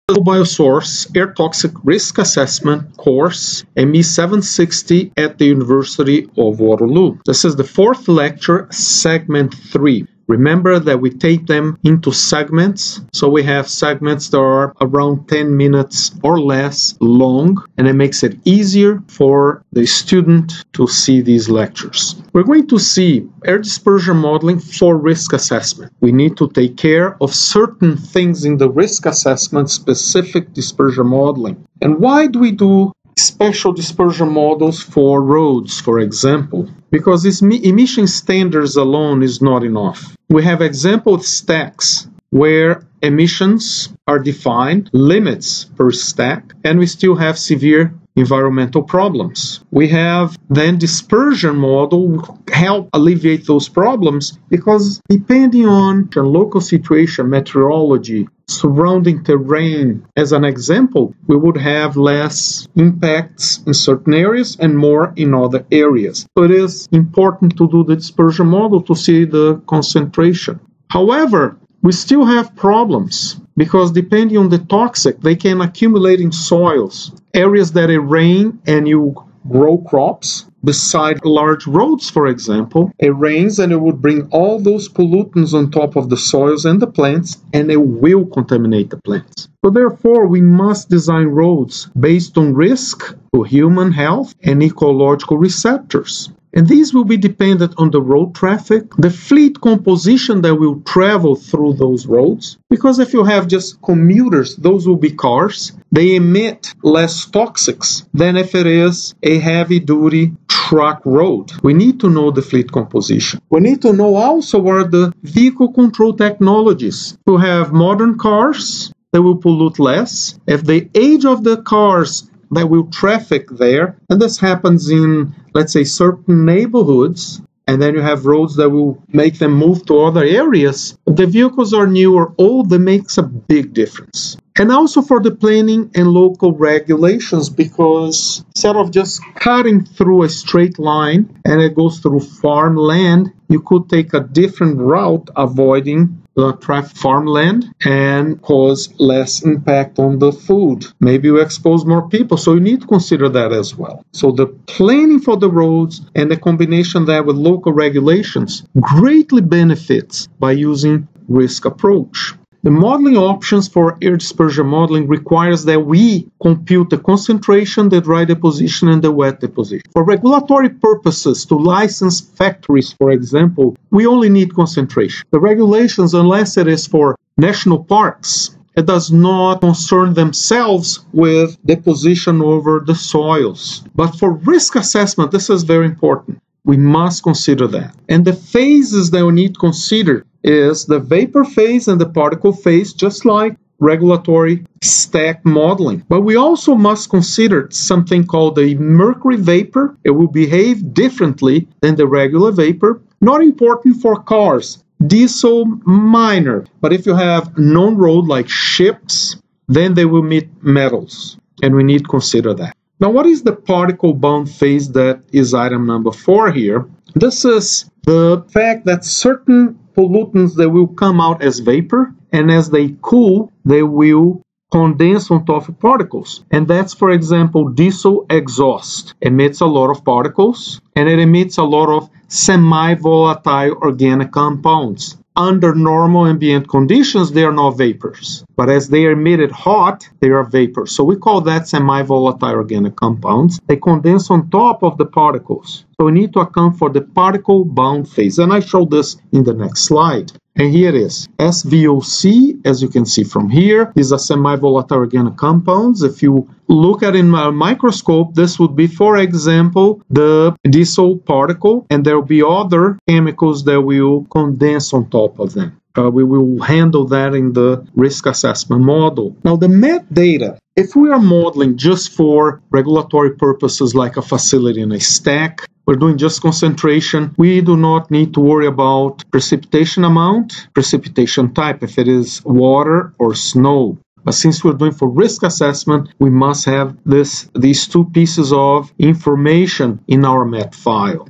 Biosource Air Toxic Risk Assessment course, ME 760 at the University of Waterloo. This is the fourth lecture, segment 3. Remember that we tape them into segments, so we have segments that are around 10 minutes or less long, and it makes it easier for the student to see these lectures. We're going to see air dispersion modeling for risk assessment. We need to take care of certain things in the risk assessment, specific dispersion modeling. And why do we do special dispersion models for roads, for example? Because these emission standards alone is not enough. We have example of stacks where emissions are defined, limits per stack, and we still have severe environmental problems. We have then dispersion model help alleviate those problems, because depending on the local situation, meteorology, surrounding terrain, as an example, we would have less impacts in certain areas and more in other areas. So it is important to do the dispersion model to see the concentration. However, we still have problems, because depending on the toxic, they can accumulate in soils. Areas that it rain and you grow crops, beside large roads, for example, it rains and it would bring all those pollutants on top of the soils and the plants, and it will contaminate the plants. So therefore, we must design roads based on risk to human health and ecological receptors. And these will be dependent on the road traffic, the fleet composition that will travel through those roads. Because if you have just commuters, those will be cars. They emit less toxics than if it is a heavy-duty truck road. We need to know the fleet composition. We need to know also what are the vehicle control technologies. To have modern cars that will pollute less. If the age of the cars that will traffic there, and this happens in, let's say, certain neighborhoods, and then you have roads that will make them move to other areas. If the vehicles are new or old, that makes a big difference. And also for the planning and local regulations, because instead of just cutting through a straight line and it goes through farmland, you could take a different route, avoiding the farmland, and cause less impact on the food. Maybe you expose more people, so you need to consider that as well. So the planning for the roads and the combination there with local regulations greatly benefits by using risk approach. The modeling options for air dispersion modeling requires that we compute the concentration, the dry deposition, and the wet deposition. For regulatory purposes, to license factories, for example, we only need concentration. The regulations, unless it is for national parks, it does not concern themselves with deposition over the soils. But for risk assessment, this is very important. We must consider that. And the phases that we need to consider is the vapor phase and the particle phase, just like regulatory stack modeling. But we also must consider something called the mercury vapor. It will behave differently than the regular vapor. Not important for cars. Diesel, minor. But if you have non-road like ships, then they will emit metals. And we need to consider that. Now, what is the particle bound phase? That is item number 4 here. This is the fact that certain pollutants that will come out as vapor, and as they cool, they will condense on top of particles. And that's, for example, diesel exhaust. Emits a lot of particles, and it emits a lot of semi-volatile organic compounds. Under normal ambient conditions, they are not vapors. But as they are emitted hot, they are vapors. So we call that semi-volatile organic compounds. They condense on top of the particles. So we need to account for the particle bound phase. And I show this in the next slide. And here it is. SVOC, as you can see from here, is a semi-volatile organic compounds. If you look at it in a microscope, this would be, for example, the diesel particle, and there will be other chemicals that will condense on top of them. We will handle that in the risk assessment model. Now, the metadata, if we are modeling just for regulatory purposes like a facility in a stack, we're doing just concentration, we do not need to worry about precipitation amount, precipitation type, if it is water or snow. But since we're doing for risk assessment, we must have these two pieces of information in our MET file.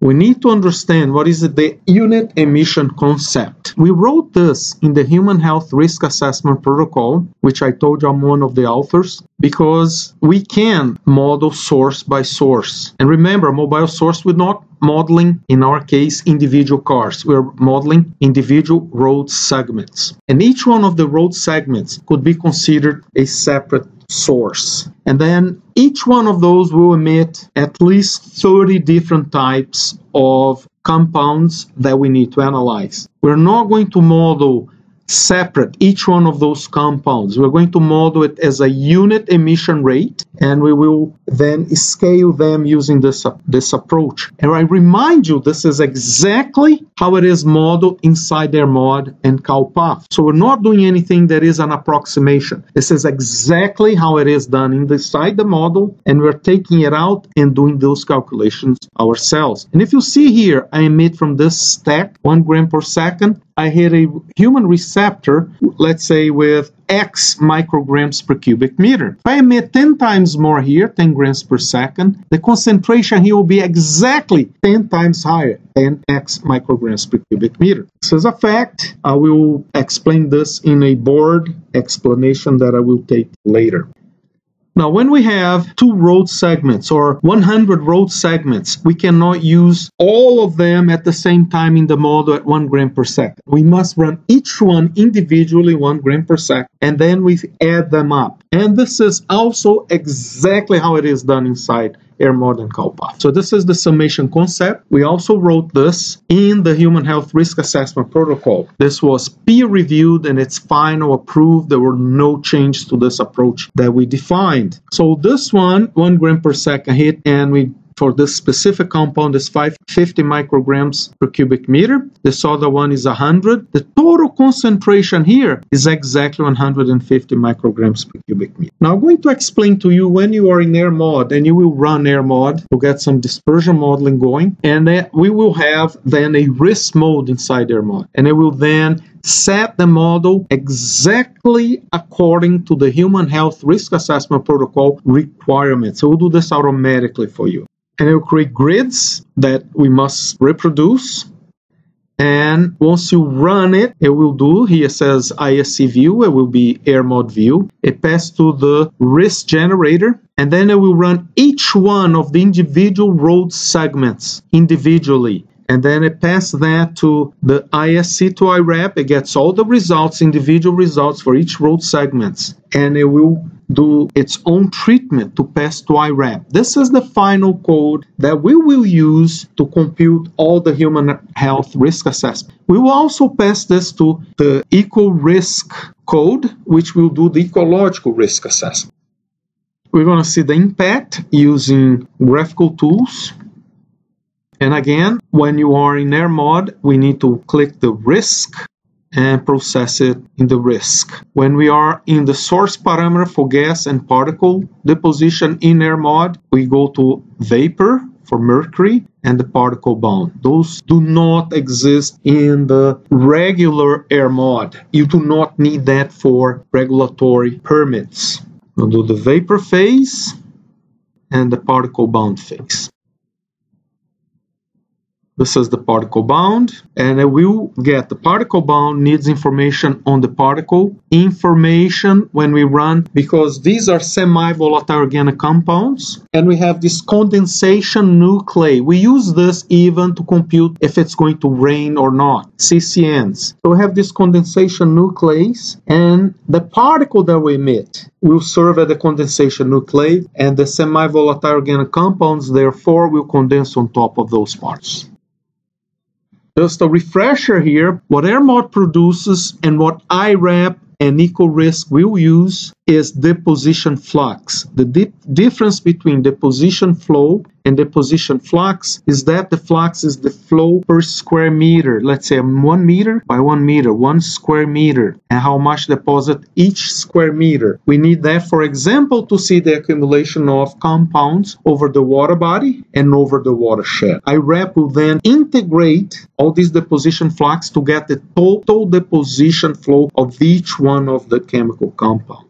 we need to understand what is the unit emission concept. We wrote this in the Human Health Risk Assessment Protocol, which I told you I'm one of the authors, because we can model source by source. And remember, mobile source, we're not modeling, in our case, individual cars. We're modeling individual road segments. And each one of the road segments could be considered a separate source. And then each one of those will emit at least 30 different types of compounds that we need to analyze. We're not going to model separate each one of those compounds. We're going to model it as a unit emission rate, and we will then scale them using this approach. And I remind you, this is exactly how it is modeled inside AirMod and CalPath. So we're not doing anything that is an approximation. This is exactly how it is done inside the model, and we're taking it out and doing those calculations ourselves. And if you see here, I emit from this stack 1 gram per second. I hit a human receptor, let's say with X micrograms per cubic meter. If I emit 10 times more here, 10 grams per second, the concentration here will be exactly 10 times higher than X micrograms per cubic meter. This is a fact. I will explain this in a board explanation that I will take later. Now, when we have 2 road segments or 100 road segments, we cannot use all of them at the same time in the model at 1 gram per second. We must run each one individually 1 gram per second, and then we add them up. And this is also exactly how it is done inside AirMod and CalPath. So this is the summation concept. We also wrote this in the Human Health Risk Assessment Protocol. This was peer-reviewed and it's final approved. There were no changes to this approach that we defined. So this one, 1 gram per second hit, and we for this specific compound is 550 micrograms per cubic meter. This other one is 100. The total concentration here is exactly 150 micrograms per cubic meter. Now I'm going to explain to you when you are in AirMod, and you will run AirMod to get some dispersion modeling going, and we will have then a risk mode inside AirMod, and it will then set the model exactly according to the Human Health Risk Assessment Protocol requirements. So we'll do this automatically for you. And it will create grids that we must reproduce. And once you run it, it will do, here it says ISC view, it will be AirMod view. It passes to the risk generator, and then it will run each one of the individual road segments individually. And then it passes that to the ISC to IRAP. It gets all the results, individual results for each road segments. And it will do its own treatment to pass to IRAP. This is the final code that we will use to compute all the human health risk assessment. We will also pass this to the eco-risk code, which will do the ecological risk assessment. We're going to see the impact using graphical tools. And again, when you are in AirMod, we need to click the risk and process it in the risk. When we are in the source parameter for gas and particle deposition in AirMod, we go to vapor for mercury and the particle bound. Those do not exist in the regular AirMod. You do not need that for regulatory permits. We'll do the vapor phase and the particle bound phase. This is the particle bound, and it will get the particle bound needs information on the particle information when we run, because these are semi-volatile organic compounds, and we have this condensation nuclei. We use this even to compute if it's going to rain or not, CCNs. So we have this condensation nuclei, and the particle that we emit will serve as the condensation nuclei, and the semi-volatile organic compounds therefore will condense on top of those parts. Just a refresher here, what AirMod produces and what IRAP and EcoRisk will use is deposition flux. The difference between deposition flow and deposition flux is that the flux is the flow per square meter. Let's say 1 meter by 1 meter, 1 square meter, and how much deposit each square meter. We need that, for example, to see the accumulation of compounds over the water body and over the watershed. IRAP will then integrate all these deposition flux to get the total deposition flow of each one of the chemical compounds.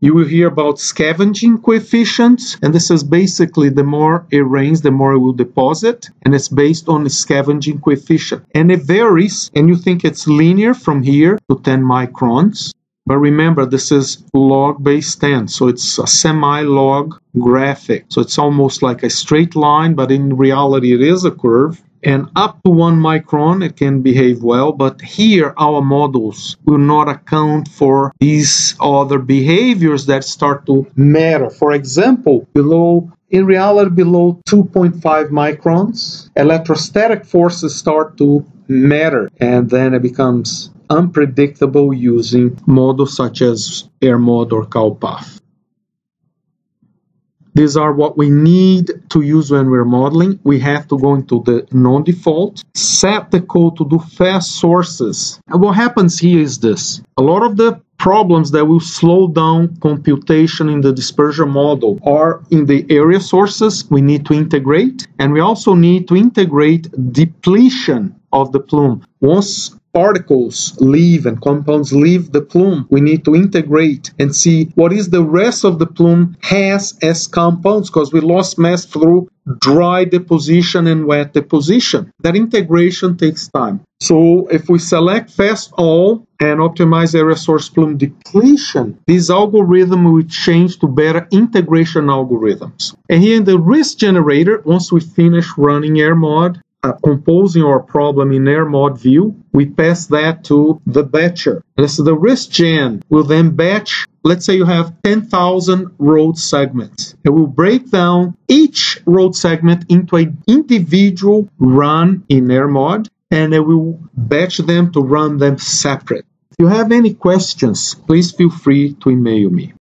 You will hear about scavenging coefficients, and this is basically the more it rains, the more it will deposit, and it's based on the scavenging coefficient. And it varies, and you think it's linear from here to 10 microns. But remember, this is log base 10, so it's a semi-log graphic. So it's almost like a straight line, but in reality it is a curve. And up to 1 micron, it can behave well, but here our models will not account for these other behaviors that start to matter. For example, in reality, below 2.5 microns, electrostatic forces start to matter, and then it becomes unpredictable using models such as AirMod or CalPath. These are what we need to use when we're modeling. We have to go into the non-default, set the code to do fast sources. And what happens here is this. A lot of the problems that will slow down computation in the dispersion model are in the area sources we need to integrate, and we also need to integrate depletion of the plume. Once particles leave and compounds leave the plume, we need to integrate and see what is the rest of the plume has as compounds, because we lost mass through dry deposition and wet deposition. That integration takes time. So if we select fast all and optimize area source plume depletion, this algorithm will change to better integration algorithms. And here in the risk generator, once we finish running AirMod, composing our problem in AirMod view, we pass that to the batcher. This is the risk gen will then batch. Let's say you have 10,000 road segments. It will break down each road segment into an individual run in AirMod, and it will batch them to run them separate. If you have any questions, please feel free to email me.